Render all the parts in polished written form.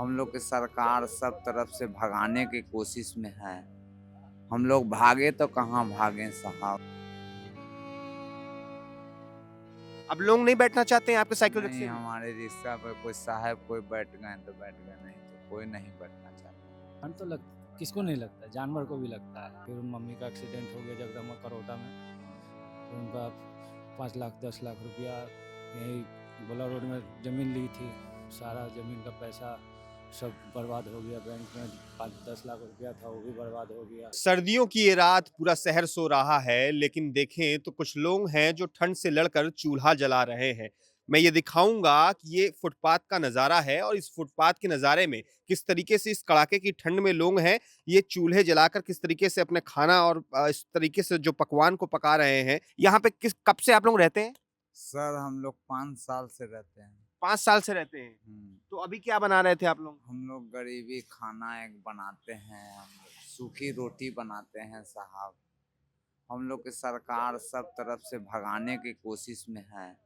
हम लोग की सरकार सब तरफ से भगाने की कोशिश में है। हम लोग भागे तो कहाँ भागे साहब। अब लोग नहीं बैठना चाहते हैं आपके साइकिल नहीं, रिक्शे में? हमारे रिक्शा पर कोई साहब कोई बैठ गए तो बैठ गए, नहीं तो कोई नहीं बैठना चाहता। ठंड तो लग किसको नहीं लगता है, जानवर को भी लगता है। फिर मम्मी का एक्सीडेंट हो गया जगदम्बा करौता में, तो उनका 5 लाख 10 लाख रुपया यही गोला रोड में ज़मीन ली थी, सारा ज़मीन का पैसा सब बर्बाद हो गया। बैंक में 5-10 लाख रुपया था, वो भी बर्बाद हो गया। सर्दियों की ये रात पूरा शहर सो रहा है, लेकिन देखें तो कुछ लोग हैं जो ठंड से लड़कर चूल्हा जला रहे हैं। मैं ये दिखाऊंगा कि ये फुटपाथ का नज़ारा है और इस फुटपाथ के नज़ारे में किस तरीके से इस कड़ाके की ठंड में लोग हैं, ये चूल्हे जलाकर किस तरीके से अपने खाना और इस तरीके से जो पकवान को पका रहे हैं। यहाँ पे किस कब से आप लोग रहते हैं? सर हम लोग 5 साल से रहते हैं। 5 साल से रहते हैं। तो अभी क्या बना रहे थे आप लोग? हम लोग गरीबी खाना एक बनाते हैं, हम लोग सूखी रोटी बनाते हैं साहब। हम लोग की सरकार सब तरफ से भगाने की कोशिश में है।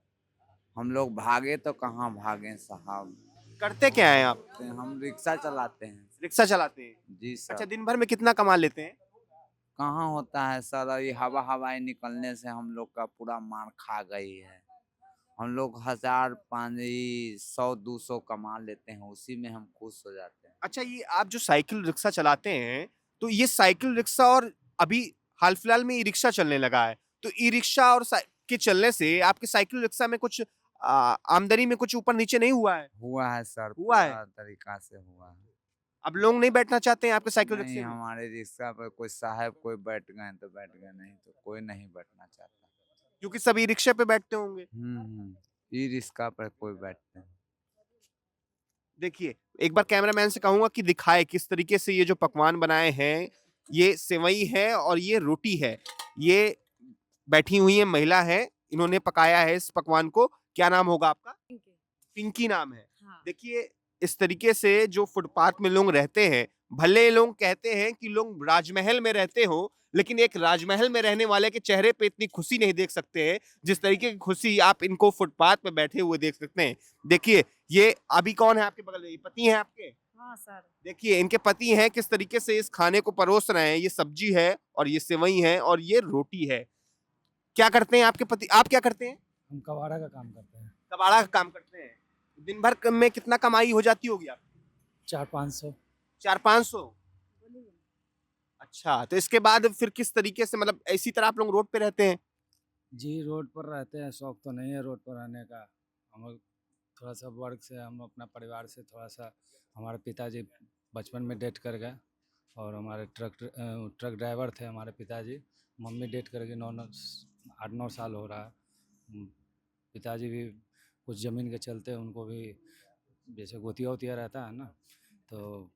हम लोग भागे तो कहाँ भागे साहब। करते क्या हैं आप? तो हम रिक्शा चलाते हैं। रिक्शा चलाते हैं। जी अच्छा, सर। दिन भर में कितना कमा लेते हैं? कहाँ होता है सर, ये हवाएं निकलने से हम लोग का पूरा मार खा गई है। हम लोग 1000 500 100 200 कमा लेते हैं, उसी में हम खुश हो जाते हैं। अच्छा, ये आप जो साइकिल रिक्शा चलाते हैं, तो ये साइकिल रिक्शा और अभी हाल-फिलहाल में ई-रिक्शा चलने लगा है। तो ई-रिक्शा और के चलने से आपके साइकिल रिक्शा में कुछ आमदनी में कुछ ऊपर-नीचे नहीं हुआ है? हुआ है सर, हुआ है? पूरा तरीका से हुआ है। अब लोग नहीं बैठना चाहते हैं आपके साइकिल नहीं, रिक्शे में? हमारे रिक्शा पर कोई साहब कोई बैठ गए तो बैठ गए, नहीं तो कोई नहीं बैठना चाहता। क्योंकि सब ई-रिक्शा पे बैठते होंगे। ई रिक्शा पर कोई बैठते हैं। देखिए, एक बार कैमरामैन से कहूँगा कि दिखाए किस तरीके से ये जो पकवान बनाए हैं, ये सेवई है और ये रोटी है। ये बैठी हुई है महिला है, इन्होंने पकाया है इस पकवान को। क्या नाम होगा आपका? पिंकी। पिंकी नाम है। हाँ। देखिए, इस तरीके से जो फुटपाथ में लोग रहते हैं, भले लोग कहते हैं कि लोग राजमहल में रहते हो, लेकिन एक राजमहल में रहने वाले के चेहरे पे इतनी खुशी नहीं देख सकते हैं, जिस तरीके की खुशी आप इनको फुटपाथ पे बैठे हुए देख सकते हैं। देखिए, ये अभी कौन है आपके बगल में? ये पति हैं आपके? हाँ सर। देखिए, इनके पति हैं, किस तरीके से इस खाने को परोस रहे हैं। ये सब्जी है और ये सेवई है और ये रोटी है। क्या करते हैं आपके पति? आप क्या करते हैं? हम कबाड़ा का काम करते हैं। कबाड़ा का काम करते हैं। दिन भर में कितना कमाई हो जाती होगी आपकी? 400-500। 400-500? अच्छा, तो इसके बाद फिर किस तरीके से, मतलब इसी तरह आप लोग रोड पे रहते हैं? जी, रोड पर रहते हैं, शौक तो नहीं है रोड पर रहने का। हम लोग थोड़ा-सा वर्क से, हम अपना परिवार से थोड़ा-सा, हमारे पिताजी बचपन में डेथ कर गए और हमारे ट्रक ड्राइवर थे हमारे पिताजी। मम्मी डेथ कर गई, 8-9 साल हो रहा है। उम, पिताजी भी कुछ ज़मीन के चलते उनको भी जैसे गोतिया-वोतिया रहता है ना, तो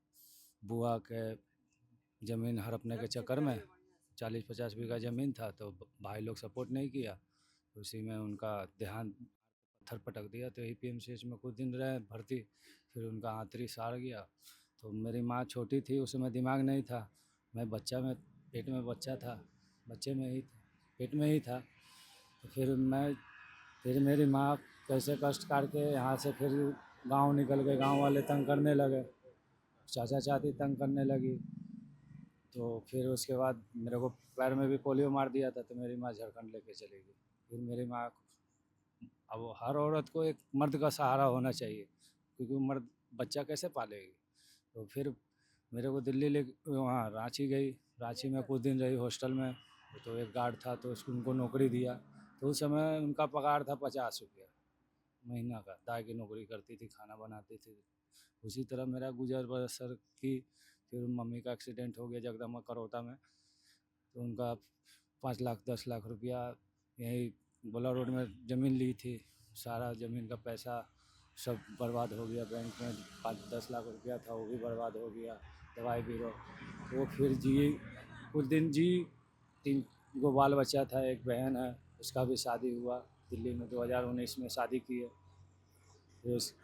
बुआ के ज़मीन हड़पने के चक्कर में 40-50 बीघा ज़मीन था, तो भाई लोग सपोर्ट नहीं किया, तो उसी में उनका देहांत, पत्थर पटक दिया। तो यही पीएमसीएच में कुछ दिन रहे भर्ती, फिर उनका आंतरी साड़ गया। तो मेरी माँ छोटी थी, उस समय दिमाग नहीं था, मैं बच्चा में, पेट में बच्चा था, बच्चे में ही पेट में ही था। तो फिर मेरी माँ कैसे कष्ट करके यहाँ से फिर गांव निकल गए, गांव वाले तंग करने लगे, चाचा चाची तंग करने लगी। तो फिर उसके बाद मेरे को पैर में भी पोलियो मार दिया था, तो मेरी माँ झारखंड लेके चली गई। फिर मेरी माँ, अब हर औरत को एक मर्द का सहारा होना चाहिए, क्योंकि वो मर्द बच्चा कैसे पालेगी। तो फिर मेरे को दिल्ली ले, वहाँ रांची गई, रांची में कुछ दिन रही हॉस्टल में। तो एक गार्ड था, तो उसको उनको नौकरी दिया। तो उस समय उनका पगार था 50 रुपया महीना का, दाई की नौकरी करती थी, खाना बनाती थी। उसी तरह मेरा गुजर बसर की। फिर मम्मी का एक्सीडेंट हो गया जगदम्बा करौता में, तो उनका 5 लाख 10 लाख रुपया यही गोला रोड में ज़मीन ली थी, सारा ज़मीन का पैसा सब बर्बाद हो गया। बैंक में 5-10 लाख रुपया था, वो भी बर्बाद हो गया। दवाई बीरो, वो फिर जी, कुछ दिन जी। 3 गो बाल बच्चा था, एक बहन है, उसका भी शादी हुआ दिल्ली में, 2019 में शादी की है। फिर उस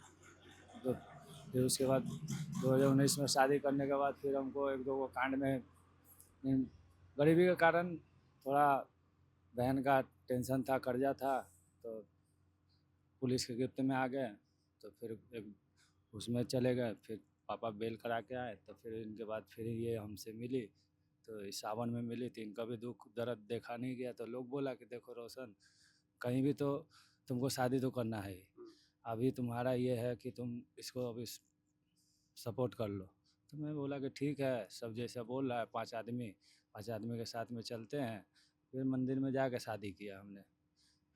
तो फिर उसके बाद 2019 में शादी करने के बाद फिर हमको 1-2 गो कांड में, गरीबी के कारण थोड़ा बहन का टेंशन था, कर्जा था, तो पुलिस के गिरफ्त में आ गए। तो फिर एक उसमें चले गए। फिर पापा बेल करा के आए, तो फिर इनके बाद फिर ये हमसे मिली, तो इस सावन में मिली, तो इनका भी दुख दर्द देखा नहीं गया, तो लोग बोला कि देखो रोशन, कहीं भी तो तुमको शादी तो करना है, अभी तुम्हारा ये है कि तुम इसको अभी सपोर्ट कर लो। तो मैं बोला कि ठीक है, सब जैसा बोल रहा है, 5 आदमी के साथ में चलते हैं। फिर मंदिर में जाके शादी किया हमने।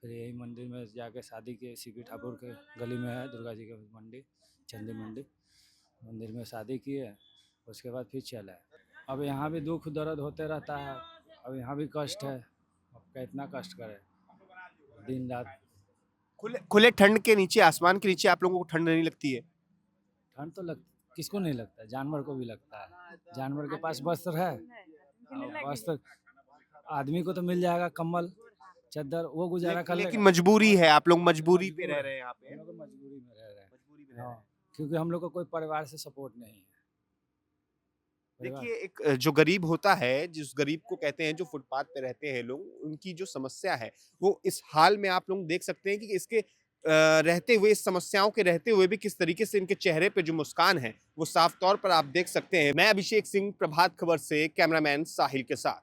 फिर यही मंदिर में जाके शादी की, सीपी ठाकुर के गली में है दुर्गा जी की मंडी, चंदी मंडी, मंदिर में शादी किए। उसके बाद फिर चला है। अब यहाँ भी दुख दर्द होते रहता है, अब यहाँ भी कष्ट है, अब कितना कष्ट करे दिन रात। खुले खुले ठंड के नीचे, आसमान के नीचे आप लोगों को ठंड नहीं लगती है? ठंड तो किसको नहीं लगता है, जानवर को भी लगता है। जानवर के पास वस्त्र है, वस्त्र आदमी को तो मिल जाएगा, कंबल चादर वो गुजारा कर लेकिन लेगा। मजबूरी है, आप लोग मजबूरी पे रह रहे हैं यहाँ पे। हम लोग मजबूरी में रह रहे हैं। मजबूरी में रह रहे हैं। हाँ, क्योंकि हम लोग को कोई परिवार से सपोर्ट नहीं है। देखिए, एक जो गरीब होता है, जिस गरीब को कहते हैं, जो फुटपाथ पे रहते हैं लोग, उनकी जो समस्या है वो इस हाल में आप लोग देख सकते हैं कि इसके रहते हुए, इस समस्याओं के रहते हुए भी किस तरीके से इनके चेहरे पे जो मुस्कान है वो साफ तौर पर आप देख सकते हैं। मैं अभिषेक सिंह, प्रभात खबर से कैमरामैन साहिल के साथ।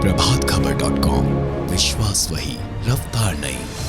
प्रभातखबर.com, विश्वास वही, रफ्तार नहीं।